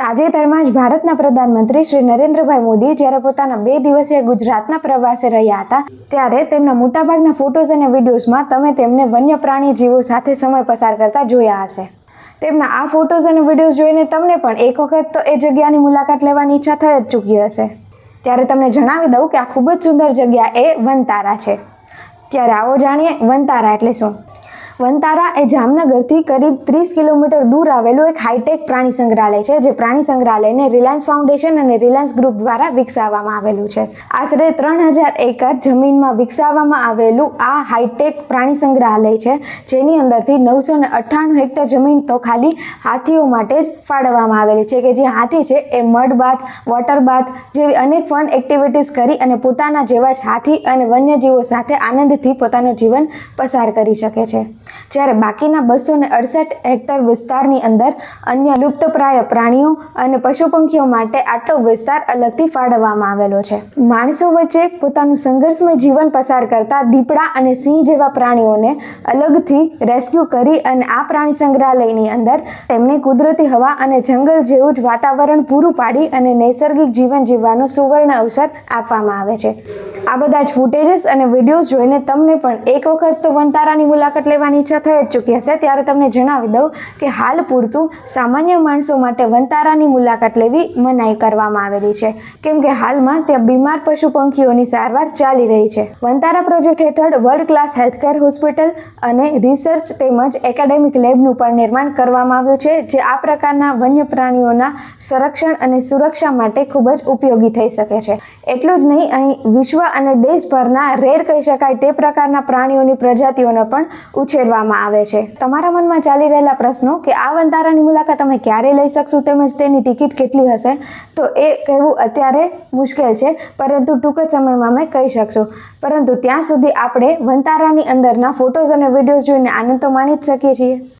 તાજેતરમાં જ ભારતના પ્રધાનમંત્રી શ્રી નરેન્દ્રભાઈ મોદી જ્યારે પોતાના 2 દિવસીય ગુજરાતના પ્રવાસે રહ્યા હતા ત્યારે તેમના મોટાભાગના ફોટોઝ અને વિડીયોઝમાં તમે તેમને વન્ય પ્રાણી જીવો સાથે સમય પસાર કરતા જોયા હશે। તેમના આ ફોટોઝ અને વિડીયોઝ જોઈને તમને પણ એક વખત તો એ જગ્યાની મુલાકાત લેવાની ઈચ્છા થઈ જ ચૂકી હશે। ત્યારે તમને જણાવી દઉં કે આ ખૂબ જ સુંદર જગ્યા એ વનતારા છે। ત્યારે આવો જાણીએ વનતારા એટલે શું। વનતારા એ જામનગરથી કરીબ 30 કિલોમીટર દૂર આવેલું એક હાઈટેક પ્રાણી સંગ્રહાલય છે, જે પ્રાણી સંગ્રહાલયને રિલાયન્સ ફાઉન્ડેશન અને રિલાયન્સ ગ્રુપ દ્વારા વિકસાવવામાં આવેલું છે। આશરે 3000 એકર જમીનમાં વિકસાવવામાં આવેલું આ હાઈટેક પ્રાણી સંગ્રહાલય છે, જેની અંદરથી 998 હેક્ટર જમીન તો ખાલી હાથીઓ માટે જ ફાળવવામાં આવેલી છે, કે જે હાથી છે એ મડ બાથ, વોટર બાથ જેવી અનેક ફન એક્ટિવિટીઝ કરી અને પોતાના જેવા જ હાથી અને વન્યજીવો સાથે આનંદથી પોતાનું જીવન પસાર કરી શકે છે। જ્યારે બાકીના 268 હેક્ટર વિસ્તારની અંદર અન્ય લુપ્તપ્રાય પ્રાણીઓ અને પશુ પંખીઓ માટે આટલો વિસ્તાર અલગથી ફાળવવામાં આવેલો છે। માણસો વચ્ચે પોતાનું સંઘર્ષમય જીવન પસાર કરતા દીપડા અને સિંહ જેવા પ્રાણીઓને અલગથી રેસ્ક્યુ કરી અને આ પ્રાણી સંગ્રહાલયની અંદર તેમને કુદરતી હવા અને જંગલ જેવું જ વાતાવરણ પૂરું પાડી અને નૈસર્ગિક જીવન જીવવાનો સુવર્ણ અવસર આપવામાં આવે છે। આ બધા જ ફૂટેજીસ અને વિડીયોઝ જોઈને તમને પણ એક વખત તો વનતારાની મુલાકાત લેવાની ઈચ્છા થઈ જ ચૂકી હશે। ત્યારે તમને જણાવી દઉં કે હાલ પૂરતું સામાન્ય માણસો માટે વનતારાની મુલાકાત લેવી મનાઈ કરવામાં આવેલી છે, કેમ કે હાલમાં ત્યાં બીમાર પશુ પંખીઓની સારવાર ચાલી રહી છે। વનતારા પ્રોજેક્ટ હેઠળ વર્લ્ડ ક્લાસ હેલ્થકેર હોસ્પિટલ અને રિસર્ચ તેમજ એકેડેમિક લેબનું પણ નિર્માણ કરવામાં આવ્યું છે, જે આ પ્રકારના વન્ય પ્રાણીઓના સંરક્ષણ અને સુરક્ષા માટે ખૂબ જ ઉપયોગી થઈ શકે છે। એટલું જ નહીં, અહીં વિશ્વ અને દેશભરના રેર કહી શકાય તે પ્રકારના પ્રાણીઓની પ્રજાતિઓનો પણ ઉછેરવામાં આવે છે। તમારા મનમાં ચાલી રહેલા પ્રશ્નો કે આ વનતારાની મુલાકાત અમે ક્યારે લઈ શકશું તેમજ તેની ટિકિટ કેટલી હશે, તો એ કહેવું અત્યારે મુશ્કેલ છે, પરંતુ ટૂંક જ સમયમાં અમે કહી શકશું। પરંતુ ત્યાં સુધી આપણે વનતારાની અંદરના ફોટોઝ અને વિડીયોઝ જોઈને આનંદ તો માણી જ શકીએ છીએ।